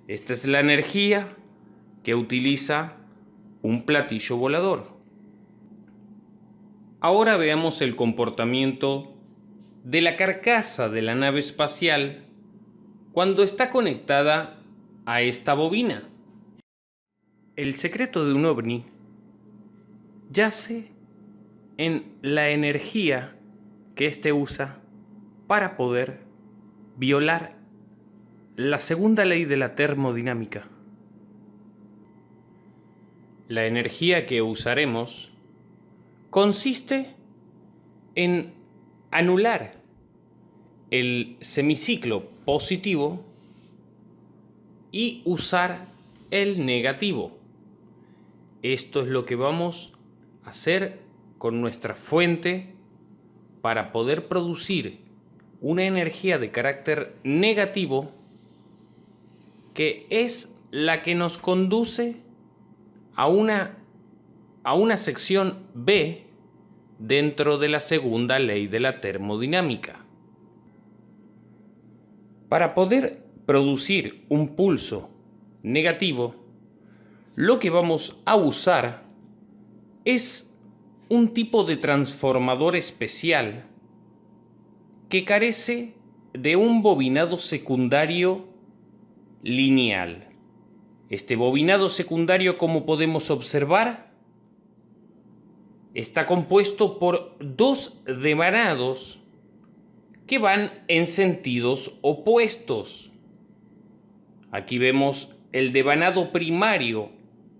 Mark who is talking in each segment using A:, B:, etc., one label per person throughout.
A: Esta es la energía que utiliza un platillo volador. Ahora veamos el comportamiento de la carcasa de la nave espacial cuando está conectada a esta bobina. El secreto de un ovni yace en la energía que éste usa para poder violar la segunda ley de la termodinámica. La energía que usaremos consiste en anular el semiciclo positivo y usar el negativo. Esto es lo que vamos a hacer con nuestra fuente para poder producir una energía de carácter negativo que es la que nos conduce a una sección B dentro de la segunda ley de la termodinámica. Para poder producir un pulso negativo, lo que vamos a usar es un tipo de transformador especial que carece de un bobinado secundario lineal. Este bobinado secundario, como podemos observar, está compuesto por dos devanados que van en sentidos opuestos. Aquí vemos el devanado primario,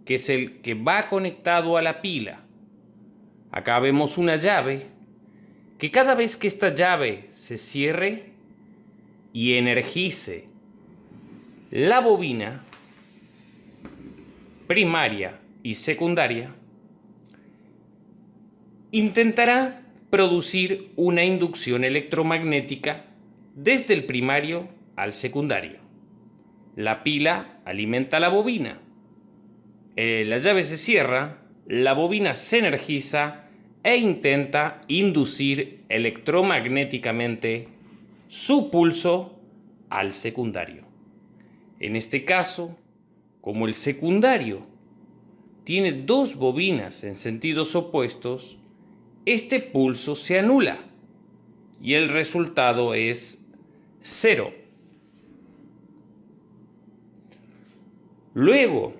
A: que es el que va conectado a la pila. Acá vemos una llave que cada vez que esta llave se cierre y energice la bobina primaria y secundaria, intentará producir una inducción electromagnética desde el primario al secundario. La pila alimenta la bobina. La llave se cierra, la bobina se energiza e intenta inducir electromagnéticamente su pulso al secundario. En este caso, como el secundario tiene dos bobinas en sentidos opuestos, este pulso se anula y el resultado es 0. Luego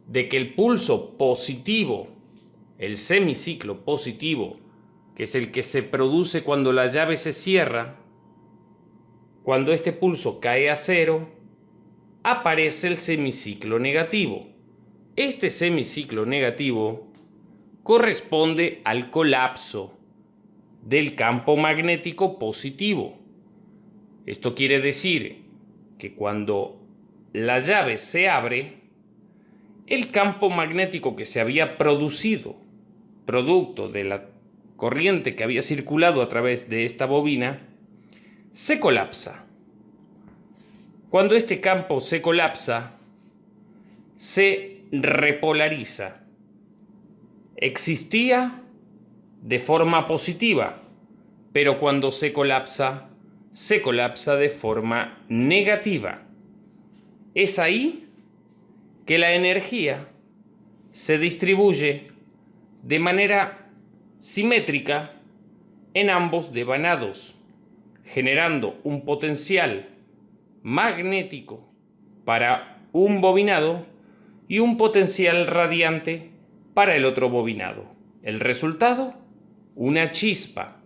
A: de que el pulso positivo, el semiciclo positivo, que es el que se produce cuando la llave se cierra, cuando este pulso cae a 0, aparece el semiciclo negativo. Este semiciclo negativo corresponde al colapso del campo magnético positivo. Esto quiere decir que cuando la llave se abre, el campo magnético que se había producido, producto de la corriente que había circulado a través de esta bobina, se colapsa. Cuando este campo se colapsa, se repolariza. Existía de forma positiva, pero cuando se colapsa de forma negativa. Es ahí que la energía se distribuye de manera simétrica en ambos devanados, generando un potencial magnético para un bobinado y un potencial radiante para el otro bobinado. El resultado, una chispa,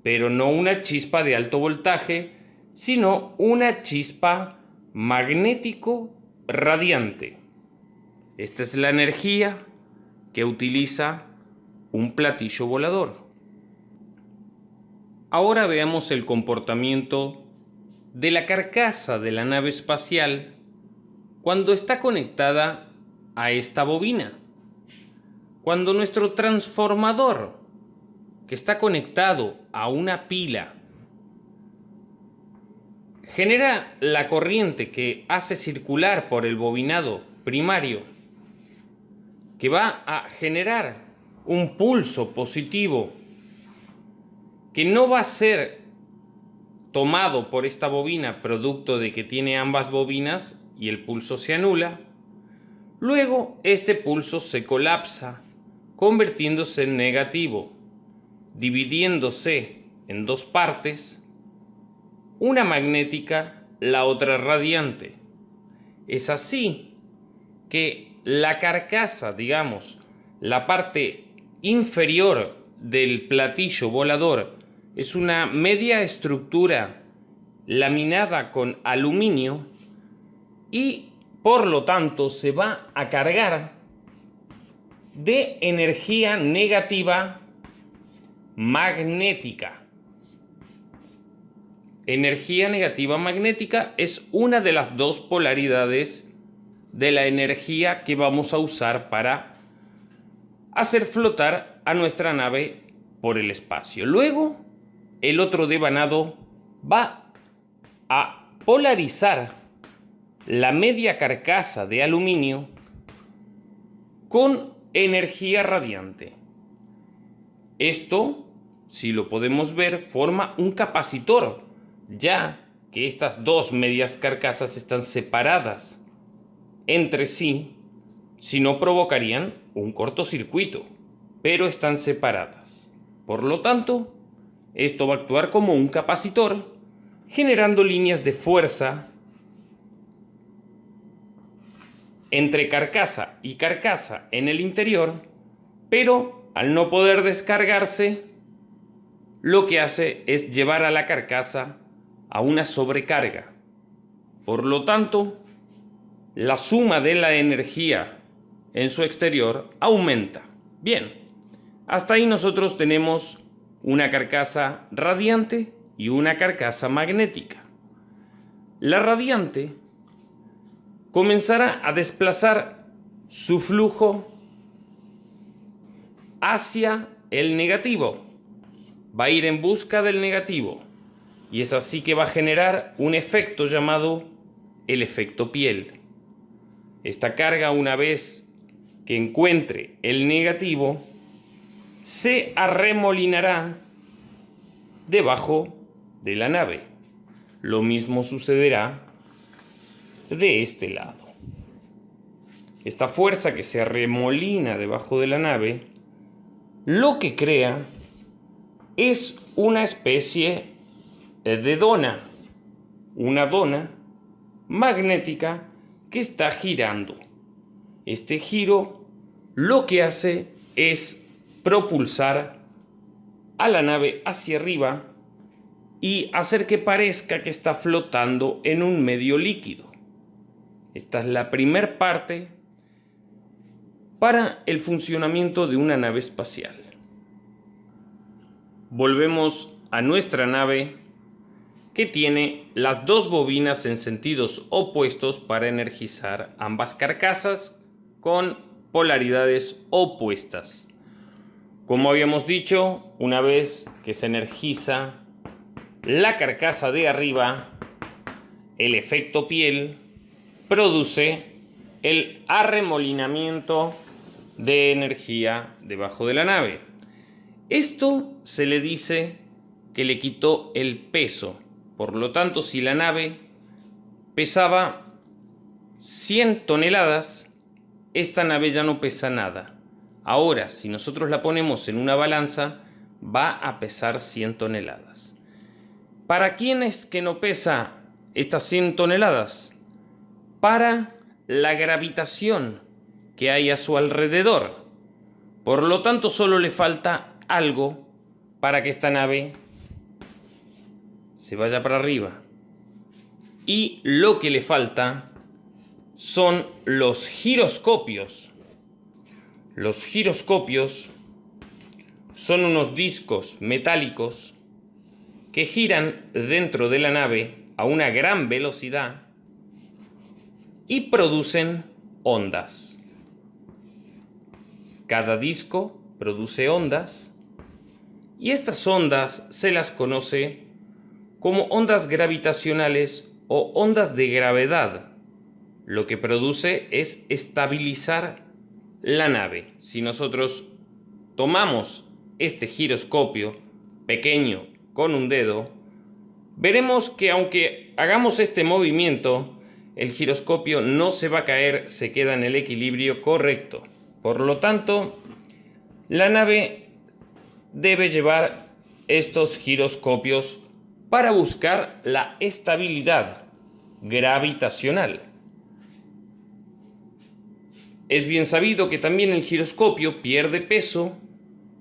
A: pero no una chispa de alto voltaje, sino una chispa magnético radiante. Esta es la energía que utiliza un platillo volador. Ahora veamos el comportamiento de la carcasa de la nave espacial cuando está conectada a esta bobina. Cuando nuestro transformador, que está conectado a una pila, genera la corriente que hace circular por el bobinado primario, que va a generar un pulso positivo que no va a ser tomado por esta bobina, producto de que tiene ambas bobinas, y el pulso se anula. Luego este pulso se colapsa, convirtiéndose en negativo, dividiéndose en dos partes, una magnética, la otra radiante. Es así que la carcasa, digamos, la parte inferior del platillo volador, es una media estructura laminada con aluminio y por lo tanto se va a cargar de energía negativa magnética. Energía negativa magnética es una de las dos polaridades de la energía que vamos a usar para hacer flotar a nuestra nave por el espacio. Luego, el otro devanado va a polarizar la media carcasa de aluminio con energía radiante. Esto, si lo podemos ver, forma un capacitor, ya que estas dos medias carcasas están separadas entre sí, si no provocarían un cortocircuito, pero están separadas. Por lo tanto, esto va a actuar como un capacitor, generando líneas de fuerza entre carcasa y carcasa en el interior, pero al no poder descargarse, lo que hace es llevar a la carcasa a una sobrecarga. Por lo tanto, la suma de la energía en su exterior aumenta. Bien, hasta ahí nosotros tenemos una carcasa radiante y una carcasa magnética. La radiante comenzará a desplazar su flujo hacia el negativo. Va a ir en busca del negativo. Y es así que va a generar un efecto llamado el efecto piel. Esta carga, una vez que encuentre el negativo, se arremolinará debajo de la nave. Lo mismo sucederá de este lado. Esta fuerza que se arremolina debajo de la nave, lo que crea es una especie de dona, una dona magnética que está girando. Este giro lo que hace es propulsar a la nave hacia arriba y hacer que parezca que está flotando en un medio líquido. Esta es la primera parte para el funcionamiento de una nave espacial. Volvemos a nuestra nave, que tiene las dos bobinas en sentidos opuestos para energizar ambas carcasas con polaridades opuestas. Como habíamos dicho, una vez que se energiza la carcasa de arriba, el efecto piel produce el arremolinamiento de energía debajo de la nave. Esto se le dice que le quitó el peso. Por lo tanto, si la nave pesaba 100 toneladas, esta nave ya no pesa nada. Ahora, si nosotros la ponemos en una balanza, va a pesar 100 toneladas. ¿Para quién es que no pesa estas 100 toneladas? Para la gravitación que hay a su alrededor. Por lo tanto, solo le falta algo para que esta nave se vaya para arriba. Y lo que le falta son los giroscopios. Los giroscopios son unos discos metálicos que giran dentro de la nave a una gran velocidad y producen ondas. Cada disco produce ondas y estas ondas se las conoce como ondas gravitacionales o ondas de gravedad. Lo que produce es estabilizar la nave. Si nosotros tomamos este giroscopio pequeño con un dedo, veremos que aunque hagamos este movimiento, el giroscopio no se va a caer, se queda en el equilibrio correcto. Por lo tanto, la nave debe llevar estos giroscopios para buscar la estabilidad gravitacional. Es bien sabido que también el giroscopio pierde peso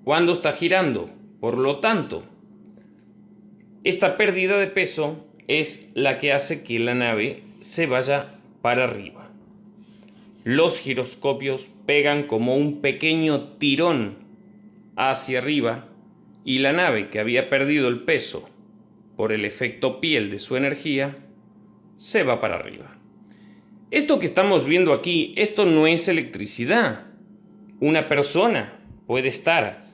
A: cuando está girando. Por lo tanto, esta pérdida de peso es la que hace que la nave se vaya para arriba. Los giroscopios pegan como un pequeño tirón hacia arriba y la nave, que había perdido el peso por el efecto piel de su energía, se va para arriba. Esto que estamos viendo aquí, esto no es electricidad. Una persona puede estar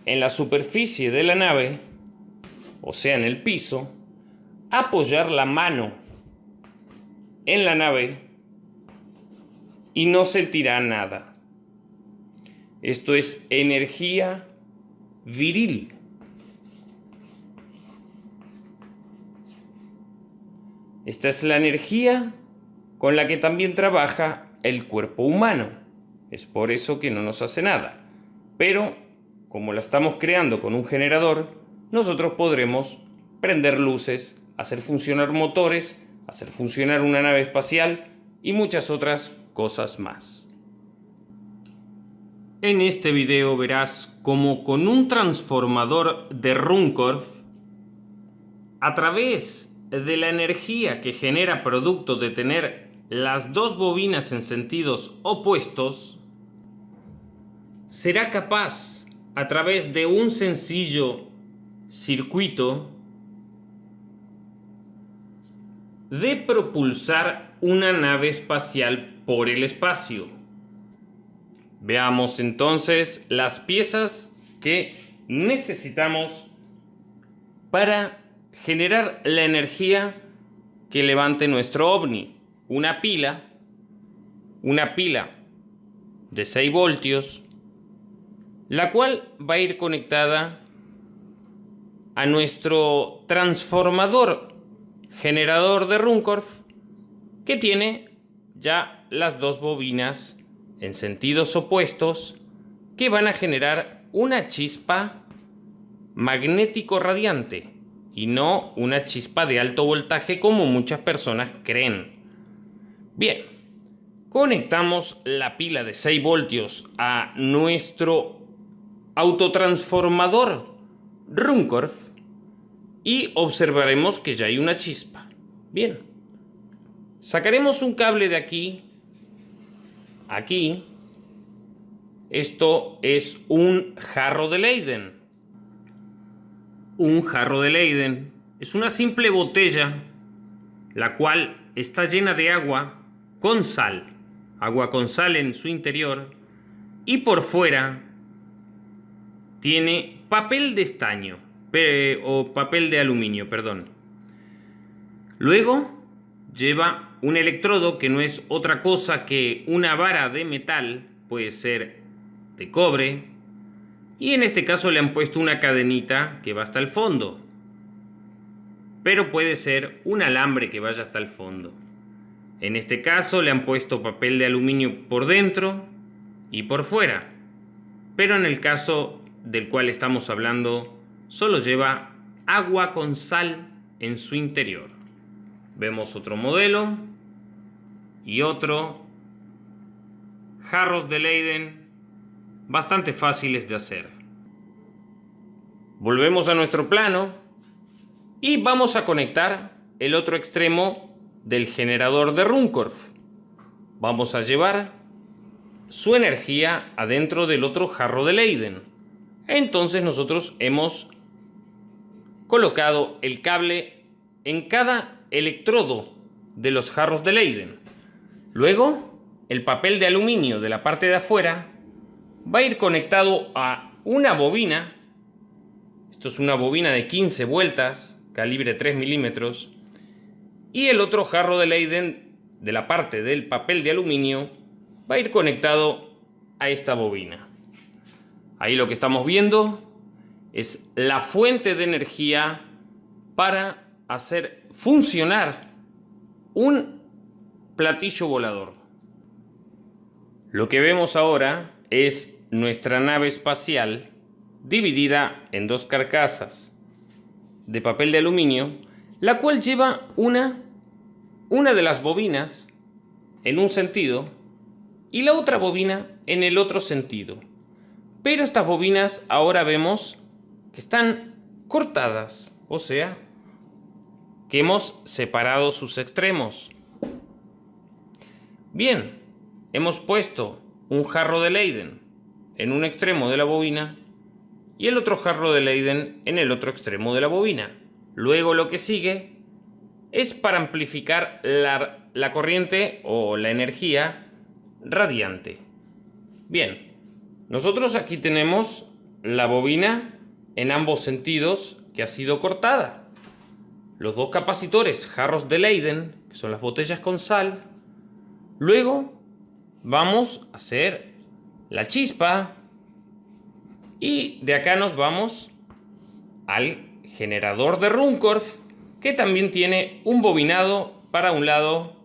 A: en la superficie de la nave, o sea, en el piso, apoyar la mano en la nave y no sentirá nada. Esto es energía viril. Esta es la energía con la que también trabaja el cuerpo humano. Es por eso que no nos hace nada. Pero, como la estamos creando con un generador, nosotros podremos prender luces, hacer funcionar motores, hacer funcionar una nave espacial y muchas otras cosas más. En este video verás cómo con un transformador de Runcorf, a través de la energía que genera producto de tener las dos bobinas en sentidos opuestos, será capaz, a través de un sencillo circuito, de propulsar una nave espacial por el espacio. Veamos entonces las piezas que necesitamos para generar la energía que levante nuestro ovni. Una pila de 6 voltios, la cual va a ir conectada a nuestro transformador generador de Runcorf, que tiene ya las dos bobinas en sentidos opuestos que van a generar una chispa magnético radiante y no una chispa de alto voltaje como muchas personas creen. Bien, conectamos la pila de 6 voltios a nuestro autotransformador Runcorf y observaremos que ya hay una chispa. Bien, sacaremos un cable de aquí. Aquí, esto es un jarro de Leyden. Un jarro de Leyden es una simple botella, la cual está llena de agua con sal en su interior, y por fuera tiene papel de estaño, o papel de aluminio, perdón. Luego lleva un electrodo que no es otra cosa que una vara de metal, puede ser de cobre, y en este caso le han puesto una cadenita que va hasta el fondo, pero puede ser un alambre que vaya hasta el fondo. En este caso le han puesto papel de aluminio por dentro y por fuera, pero en el caso del cual estamos hablando solo lleva agua con sal en su interior. Vemos otro modelo y otro. Jarros de Leyden bastante fáciles de hacer. Volvemos a nuestro plano y vamos a conectar el otro extremo del generador de Runcorf. Vamos a llevar su energía adentro del otro jarro de Leyden. Entonces nosotros hemos colocado el cable en cada electrodo de los jarros de Leyden. Luego, el papel de aluminio de la parte de afuera va a ir conectado a una bobina. Esto es una bobina de 15 vueltas, calibre 3 milímetros. Y el otro jarro de Leyden de la parte del papel de aluminio va a ir conectado a esta bobina. Ahí lo que estamos viendo es la fuente de energía para hacer funcionar un platillo volador. Lo que vemos ahora es nuestra nave espacial dividida en dos carcasas de papel de aluminio, la cual lleva una de las bobinas en un sentido y la otra bobina en el otro sentido. Pero estas bobinas ahora vemos que están cortadas, o sea, que hemos separado sus extremos. Bien, hemos puesto un jarro de Leyden en un extremo de la bobina y el otro jarro de Leyden en el otro extremo de la bobina. Luego lo que sigue es para amplificar la corriente o la energía radiante. Bien, nosotros aquí tenemos la bobina en ambos sentidos que ha sido cortada. Los dos capacitores, jarros de Leyden, que son las botellas con sal. Luego vamos a hacer la chispa y de acá nos vamos al generador de Ruhmkorff, que también tiene un bobinado para un lado,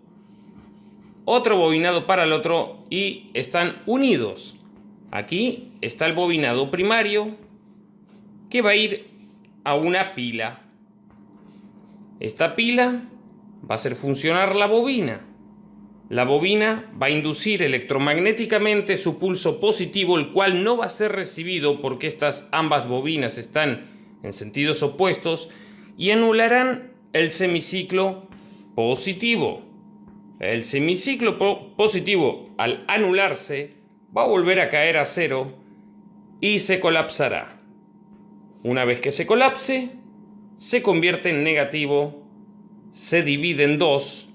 A: otro bobinado para el otro y están unidos. Aquí está el bobinado primario que va a ir a una pila. Esta pila va a hacer funcionar la bobina. La bobina va a inducir electromagnéticamente su pulso positivo, el cual no va a ser recibido porque estas ambas bobinas están en sentidos opuestos y anularán el semiciclo positivo. El semiciclo positivo, al anularse, va a volver a caer a cero y se colapsará. Una vez que se colapse, se convierte en negativo, se divide en dos,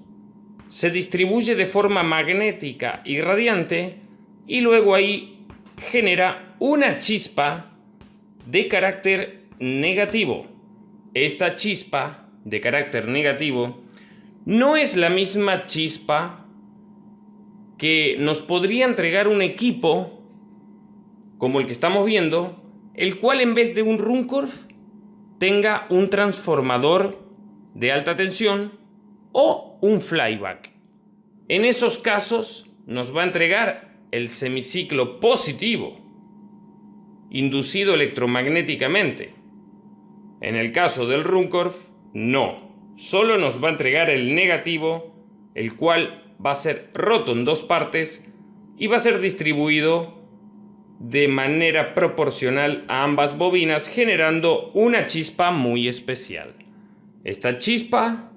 A: se distribuye de forma magnética y radiante y luego ahí genera una chispa de carácter negativo. Esta chispa de carácter negativo no es la misma chispa que nos podría entregar un equipo como el que estamos viendo, el cual en vez de un Ruhmkorff tenga un transformador de alta tensión o un flyback. En esos casos nos va a entregar el semiciclo positivo, inducido electromagnéticamente. En el caso del Ruhmkorff, no. Solo nos va a entregar el negativo, el cual va a ser roto en dos partes y va a ser distribuido de manera proporcional a ambas bobinas, generando una chispa muy especial. Esta chispa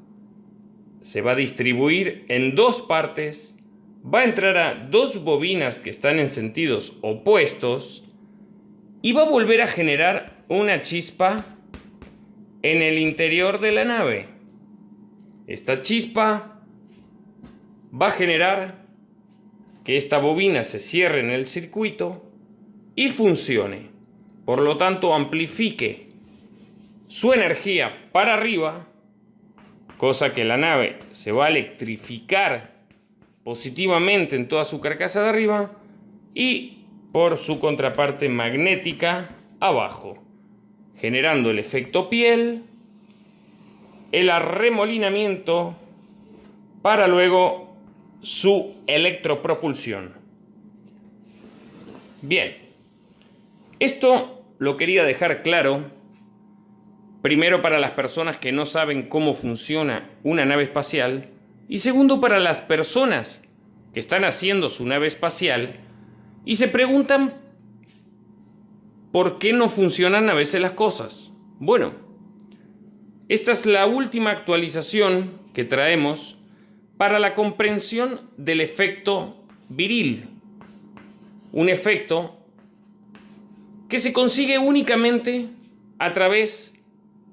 A: se va a distribuir en dos partes, va a entrar a dos bobinas que están en sentidos opuestos y va a volver a generar una chispa en el interior de la nave. Esta chispa va a generar que esta bobina se cierre en el circuito y funcione. Por lo tanto, amplifique su energía para arriba, cosa que la nave se va a electrificar positivamente en toda su carcasa de arriba y por su contraparte magnética abajo, generando el efecto piel, el arremolinamiento para luego su electropropulsión. Bien, esto lo quería dejar claro, primero para las personas que no saben cómo funciona una nave espacial y segundo para las personas que están haciendo su nave espacial y se preguntan por qué no funcionan a veces las cosas. Bueno, esta es la última actualización que traemos para la comprensión del efecto viril. Un efecto que se consigue únicamente a través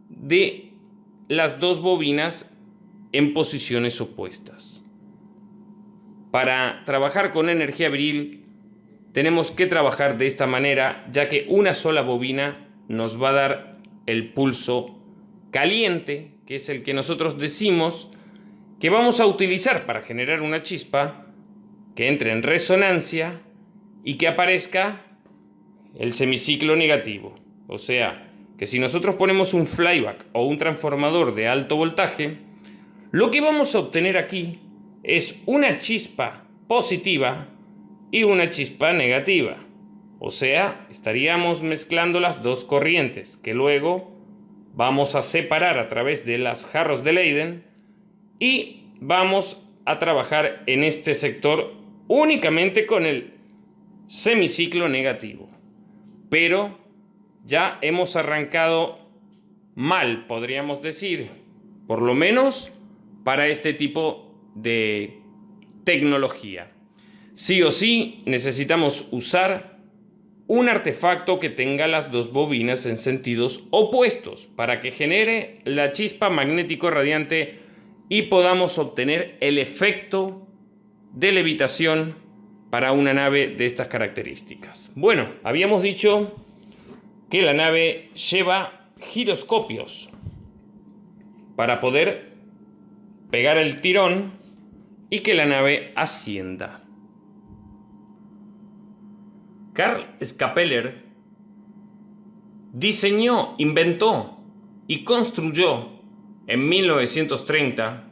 A: de las dos bobinas en posiciones opuestas. Para trabajar con energía viril tenemos que trabajar de esta manera, ya que una sola bobina nos va a dar el pulso caliente, que es el que nosotros decimos que vamos a utilizar para generar una chispa que entre en resonancia y que aparezca el semiciclo negativo, o sea, que si nosotros ponemos un flyback o un transformador de alto voltaje, lo que vamos a obtener aquí es una chispa positiva y una chispa negativa. O sea, estaríamos mezclando las dos corrientes, que luego vamos a separar a través de los jarros de Leyden y vamos a trabajar en este sector únicamente con el semiciclo negativo. Pero ya hemos arrancado mal, podríamos decir, por lo menos para este tipo de tecnología. Sí o sí necesitamos usar un artefacto que tenga las dos bobinas en sentidos opuestos para que genere la chispa magnético radiante y podamos obtener el efecto de levitación para una nave de estas características. Bueno, habíamos dicho que la nave lleva giroscopios para poder pegar el tirón y que la nave ascienda. Carl Scapeller diseñó, inventó y construyó en 1930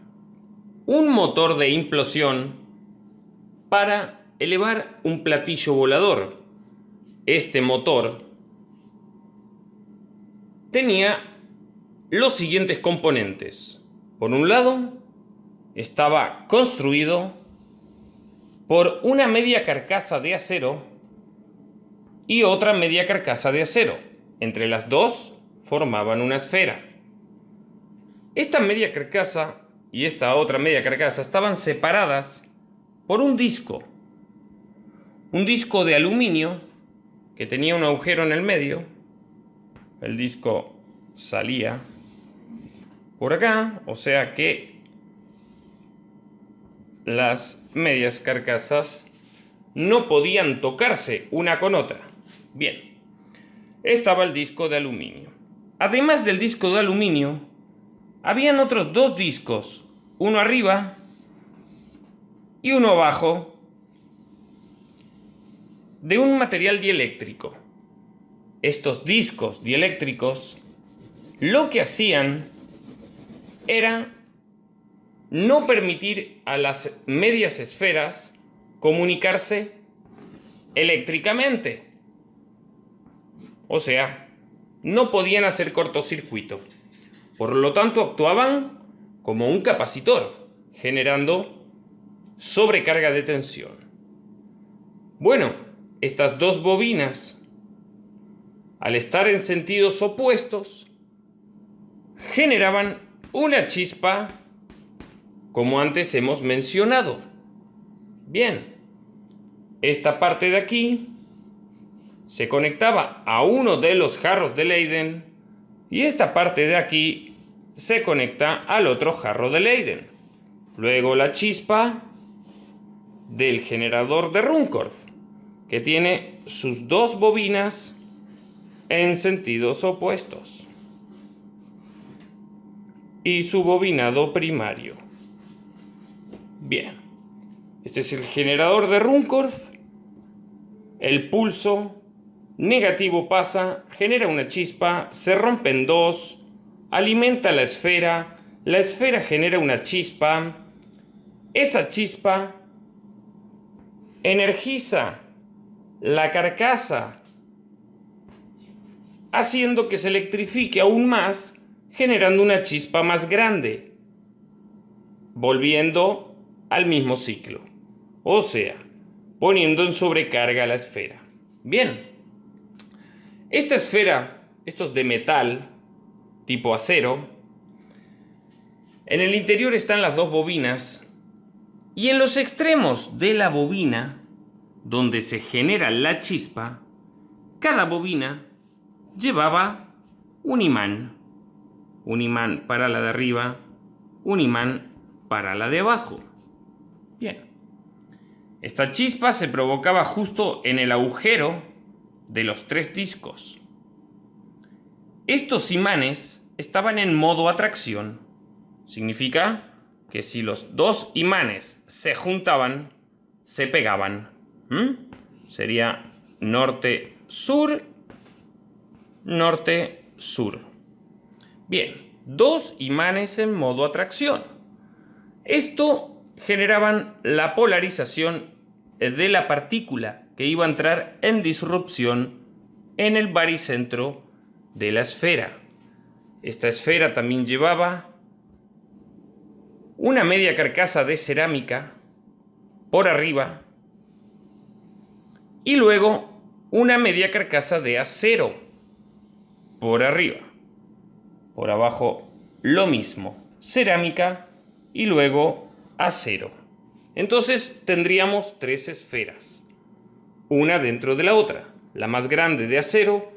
A: un motor de implosión para elevar un platillo volador. Este motor tenía los siguientes componentes. Por un lado, estaba construido por una media carcasa de acero y otra media carcasa de acero. Entre las dos formaban una esfera. Esta media carcasa y esta otra media carcasa estaban separadas por un disco de aluminio que tenía un agujero en el medio. El disco salía por acá, o sea que las medias carcasas no podían tocarse una con otra. Bien, estaba el disco de aluminio. Además del disco de aluminio, habían otros dos discos, uno arriba y uno abajo, de un material dieléctrico. Estos discos dieléctricos lo que hacían era no permitir a las medias esferas comunicarse eléctricamente. O sea, no podían hacer cortocircuito. Por lo tanto, actuaban como un capacitor, generando sobrecarga de tensión. Bueno, estas dos bobinas, al estar en sentidos opuestos, generaban una chispa, como antes hemos mencionado. Bien, esta parte de aquí se conectaba a uno de los jarros de Leyden y esta parte de aquí se conecta al otro jarro de Leyden. Luego la chispa del generador de Ruhmkorff, que tiene sus dos bobinas en sentidos opuestos y su bobinado primario. Bien, este es el generador de Ruhmkorff. El pulso negativo pasa, genera una chispa, se rompe en dos, alimenta la esfera genera una chispa, esa chispa energiza la carcasa, haciendo que se electrifique aún más, generando una chispa más grande, volviendo al mismo ciclo, o sea, poniendo en sobrecarga la esfera. Bien, esta esfera, esto es de metal, tipo acero. En el interior están las dos bobinas y en los extremos de la bobina, donde se genera la chispa, cada bobina llevaba un imán para la de arriba, un imán para la de abajo. Bien, esta chispa se provocaba justo en el agujero de los tres discos. Estos imanes estaban en modo atracción. Significa que si los dos imanes se juntaban, se pegaban. Sería norte-sur, norte-sur. sur. Bien, dos imanes en modo atracción. Esto generaban la polarización de la partícula que iba a entrar en disrupción en el baricentro de la esfera. Esta esfera también llevaba una media carcasa de cerámica por arriba y luego una media carcasa de acero por arriba. Por abajo lo mismo, cerámica y luego acero. Entonces tendríamos tres esferas, una dentro de la otra, la más grande de acero,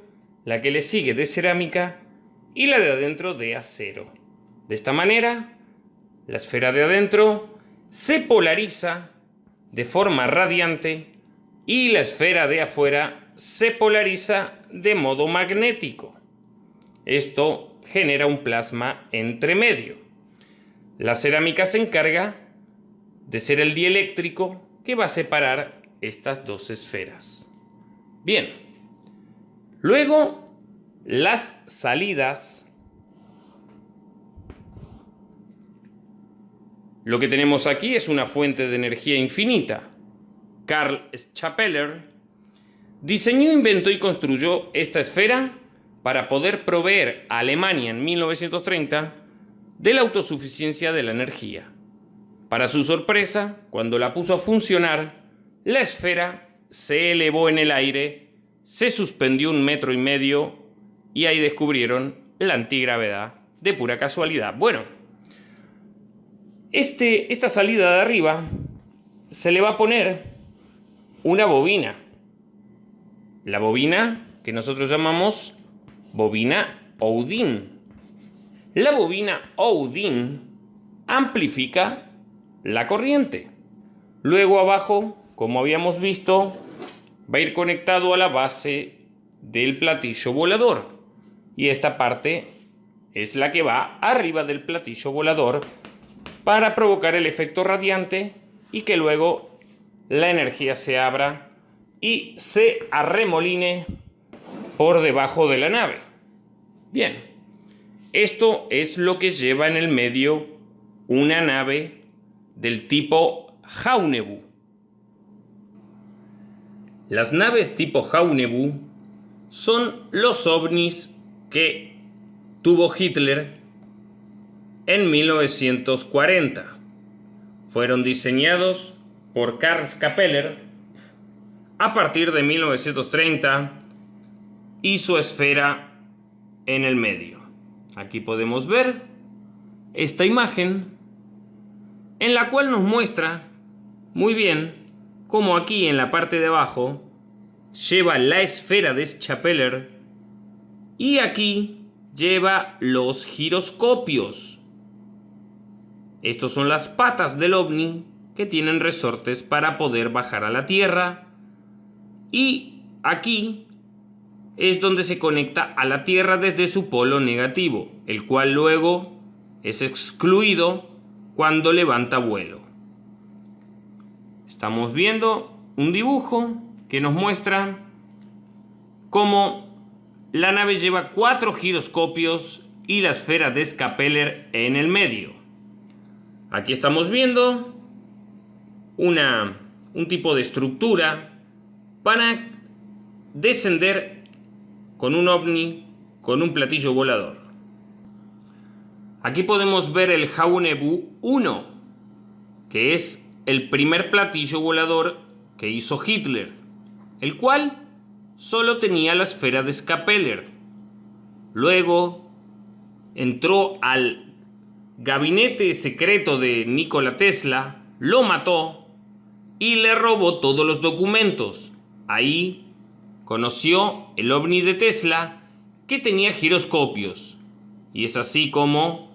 A: la que le sigue de cerámica y la de adentro de acero. De esta manera, la esfera de adentro se polariza de forma radiante y la esfera de afuera se polariza de modo magnético. Esto genera un plasma entre medio. La cerámica se encarga de ser el dieléctrico que va a separar estas dos esferas. Bien, luego las salidas. Lo que tenemos aquí es una fuente de energía infinita. Carl Schaeper diseñó, inventó y construyó esta esfera para poder proveer a Alemania en 1930 de la autosuficiencia de la energía. Para su sorpresa, cuando la puso a funcionar, la esfera se elevó en el aire, se suspendió 1,5 metros y ahí descubrieron la antigravedad de pura casualidad. Bueno, esta salida de arriba se le va a poner una bobina. La bobina que nosotros llamamos bobina Houdin. La bobina Houdin amplifica la corriente. Luego abajo, como habíamos visto, va a ir conectado a la base del platillo volador. Y esta parte es la que va arriba del platillo volador para provocar el efecto radiante y que luego la energía se abra y se arremoline por debajo de la nave. Bien, esto es lo que lleva en el medio una nave del tipo Haunebu. Las naves tipo Haunebu son los ovnis que tuvo Hitler en 1940. Fueron diseñados por Karl Schaeper a partir de 1930 y su esfera en el medio. Aquí podemos ver esta imagen en la cual nos muestra muy bien cómo aquí en la parte de abajo lleva la esfera de Schaeper y aquí lleva los giroscopios. Estos son las patas del ovni que tienen resortes para poder bajar a la Tierra. Y aquí es donde se conecta a la Tierra desde su polo negativo, el cual luego es excluido cuando levanta vuelo. Estamos viendo un dibujo que nos muestra cómo la nave lleva 4 giroscopios y la esfera de Schaeper en el medio. Aquí estamos viendo un tipo de estructura para descender con un ovni, con un platillo volador. Aquí podemos ver el Haunebu 1, que es el primer platillo volador que hizo Hitler, el cual solo tenía la esfera de Schaeper. Luego entró al gabinete secreto de Nikola Tesla, lo mató y le robó todos los documentos. Ahí conoció el ovni de Tesla que tenía giroscopios. Y es así como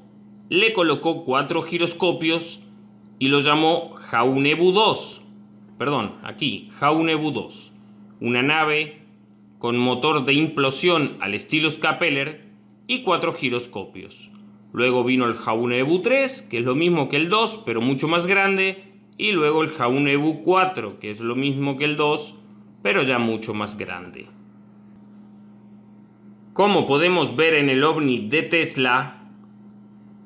A: le colocó 4 giroscopios y lo llamó Haunebu 2. Perdón, aquí, Haunebu 2. Una nave con motor de implosión al estilo Schaeper y 4 giroscopios. Luego vino el Haunebu 3, que es lo mismo que el 2, pero mucho más grande. Y luego el Haunebu 4, que es lo mismo que el 2, pero ya mucho más grande. Como podemos ver en el ovni de Tesla,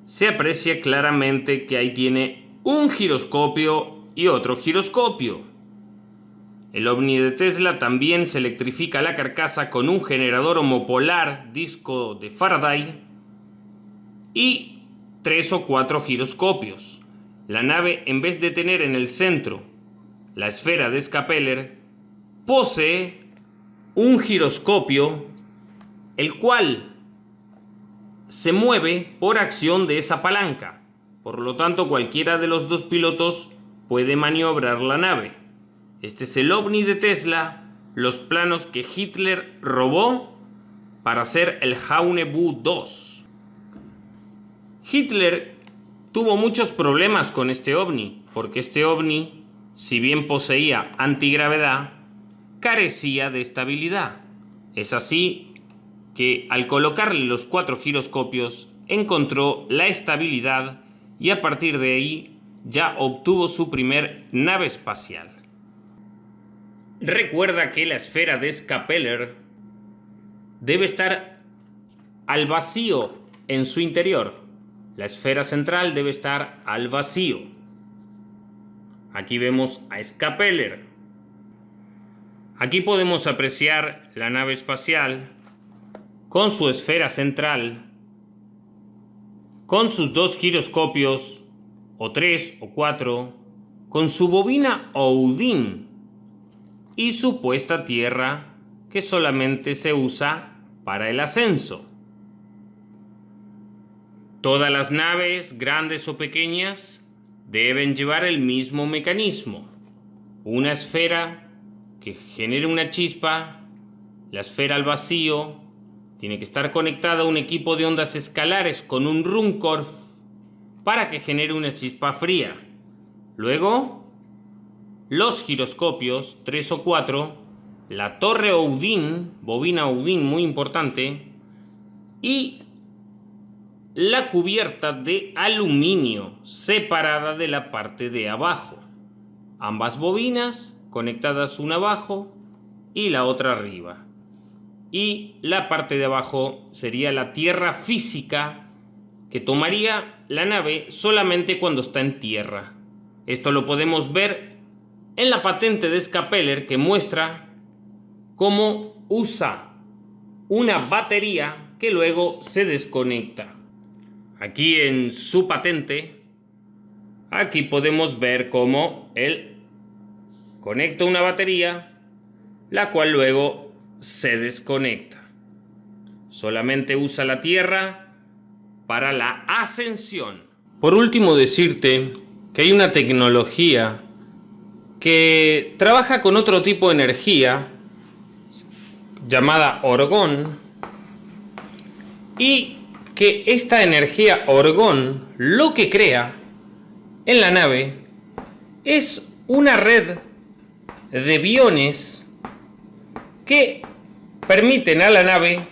A: se aprecia claramente que ahí tiene un giroscopio y otro giroscopio. El ovni de Tesla también se electrifica la carcasa con un generador homopolar disco de Faraday y 3 o 4 giroscopios. La nave, en vez de tener en el centro la esfera de Skapeller, posee un giroscopio, el cual se mueve por acción de esa palanca. Por lo tanto, cualquiera de los dos pilotos puede maniobrar la nave. Este es el ovni de Tesla, los planos que Hitler robó para hacer el Haunebu 2. Hitler tuvo muchos problemas con este ovni, porque este ovni, si bien poseía antigravedad, carecía de estabilidad. Es así que al colocarle los 4 giroscopios encontró la estabilidad y a partir de ahí ya obtuvo su primer nave espacial. Recuerda que la esfera de Skapeller debe estar al vacío en su interior. La esfera central debe estar al vacío. Aquí vemos a Skapeller. Aquí podemos apreciar la nave espacial con su esfera central, con sus 2 giroscopios, o 3 o 4, con su bobina Odin y su puesta a tierra que solamente se usa para el ascenso. Todas las naves, grandes o pequeñas, deben llevar el mismo mecanismo. Una esfera que genere una chispa, la esfera al vacío, tiene que estar conectada a un equipo de ondas escalares con un Ruhmkorff para que genere una chispa fría. Luego, los giroscopios, 3 o 4, la torre Odin, bobina Odin muy importante, y la cubierta de aluminio separada de la parte de abajo. Ambas bobinas conectadas una abajo y la otra arriba. Y la parte de abajo sería la tierra física que tomaría la nave solamente cuando está en tierra. Esto lo podemos ver en la patente de Skapeller, que muestra cómo usa una batería que luego se desconecta. Aquí en su patente, aquí podemos ver cómo él conecta una batería, la cual luego se desconecta. Solamente usa la tierra para la ascensión. Por último, decirte que hay una tecnología que trabaja con otro tipo de energía llamada orgón, y que esta energía orgón lo que crea en la nave es una red de biones que permiten a la nave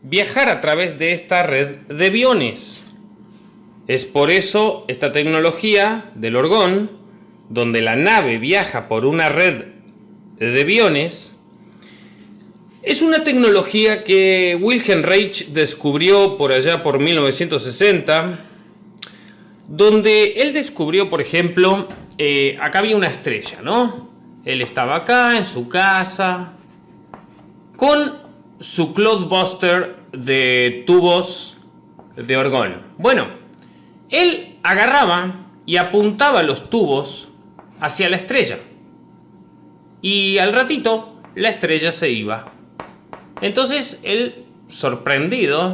A: viajar a través de esta red de biones. Es por eso esta tecnología del orgón, donde la nave viaja por una red de biones, es una tecnología que Wilhelm Reich descubrió por allá por 1960, donde él descubrió, por ejemplo, acá había una estrella, ¿no? Él estaba acá en su casa con su Cloudbuster de tubos de orgón. Bueno, él agarraba y apuntaba los tubos hacia la estrella y al ratito la estrella se iba. Entonces él, sorprendido,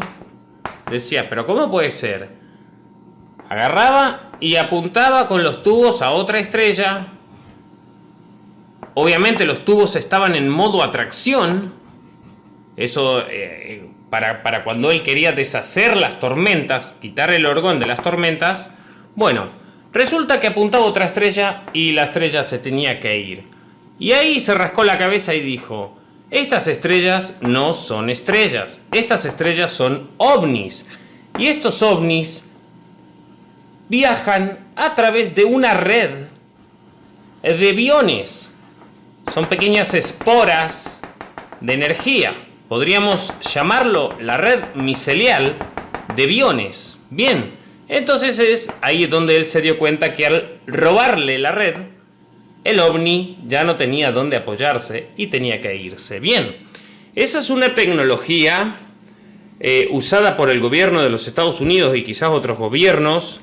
A: decía, pero ¿cómo puede ser? Agarraba y apuntaba con los tubos a otra estrella. Obviamente los tubos estaban en modo atracción. Eso para cuando él quería deshacer las tormentas, quitar el orgón de las tormentas. Bueno, resulta que apuntaba a otra estrella y la estrella se tenía que ir. Y ahí se rascó la cabeza y dijo, estas estrellas no son estrellas, estas estrellas son ovnis. Y estos ovnis viajan a través de una red de biones. Son pequeñas esporas de energía, Podríamos llamarlo la red micelial de Biones. Bien, entonces es ahí donde él se dio cuenta que al robarle la red, el ovni ya no tenía dónde apoyarse y tenía que irse. Bien, esa es una tecnología usada por el gobierno de los Estados Unidos y quizás otros gobiernos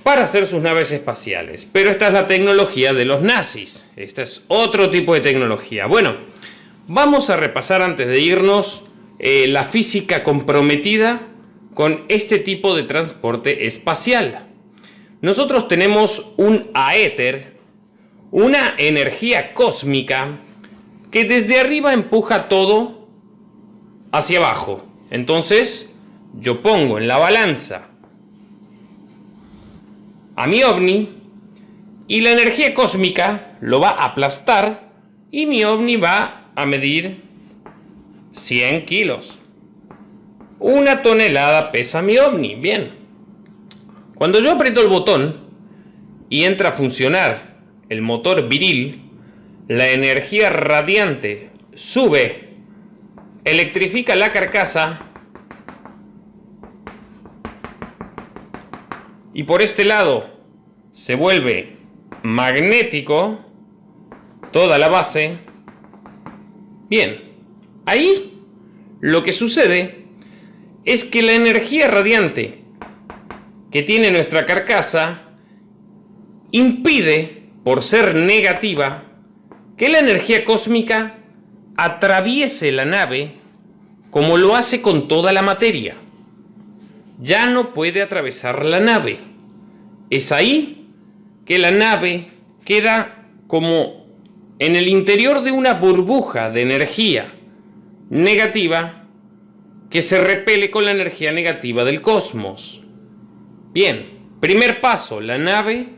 A: para hacer sus naves espaciales. Pero esta es la tecnología de los nazis. Este es otro tipo de tecnología. Bueno, vamos a repasar antes de irnos la física comprometida con este tipo de transporte espacial. Nosotros tenemos un aéter, una energía cósmica que desde arriba empuja todo hacia abajo. Entonces, yo pongo en la balanza a mi ovni y la energía cósmica lo va a aplastar y mi ovni va a medir 100 kilos. 1 tonelada pesa mi ovni. Bien. Cuando yo aprieto el botón y entra a funcionar el motor viril, la energía radiante sube, electrifica la carcasa y por este lado se vuelve magnético toda la base. Bien, ahí lo que sucede es que la energía radiante que tiene nuestra carcasa impide, por ser negativa, que la energía cósmica atraviese la nave como lo hace con toda la materia. Ya no puede atravesar la nave. Es ahí que la nave queda como en el interior de una burbuja de energía negativa que se repele con la energía negativa del cosmos. Bien, primer paso, la nave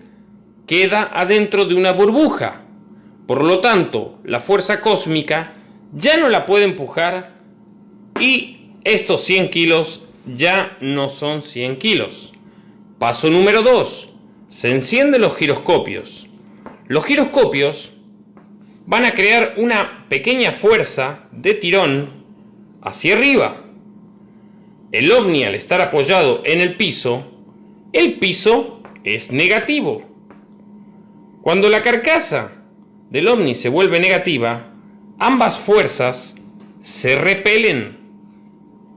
A: queda adentro de una burbuja. Por lo tanto, la fuerza cósmica ya no la puede empujar y estos 100 kilos ya no son 100 kilos. Paso número 2. Se encienden los giroscopios. Los giroscopios van a crear una pequeña fuerza de tirón hacia arriba. El ovni, al estar apoyado en el piso es negativo. Cuando la carcasa del ovni se vuelve negativa, ambas fuerzas se repelen.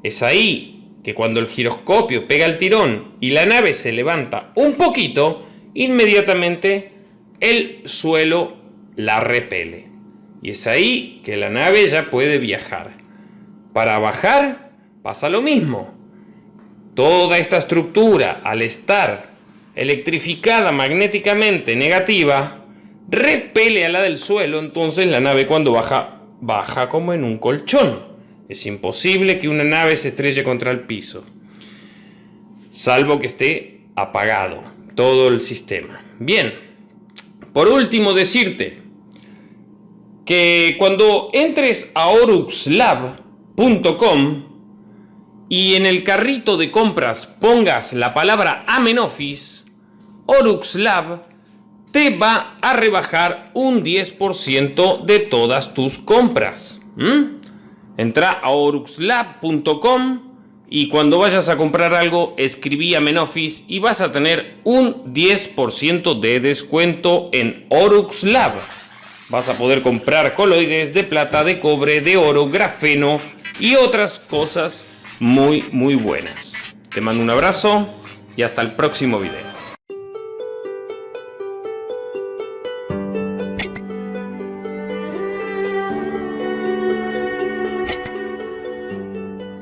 A: Es ahí que cuando el giroscopio pega el tirón y la nave se levanta un poquito, inmediatamente el suelo la repele. Y es ahí que la nave ya puede viajar. Para bajar pasa lo mismo. Toda esta estructura, al estar electrificada magnéticamente negativa, repele a la del suelo. Entonces la nave, cuando baja como en un colchón. Es imposible que una nave se estrelle contra el piso, salvo que esté apagado todo el sistema. Bien, por último decirte que cuando entres a oruxlab.com y en el carrito de compras pongas la palabra Amenofis, Oruxlab te va a rebajar un 10% de todas tus compras. Entra a oruxlab.com y cuando vayas a comprar algo, escribí Amenofis y vas a tener un 10% de descuento en Oruxlab. Vas a poder comprar coloides de plata, de cobre, de oro, grafeno y otras cosas muy buenas. Te mando un abrazo y hasta el próximo video.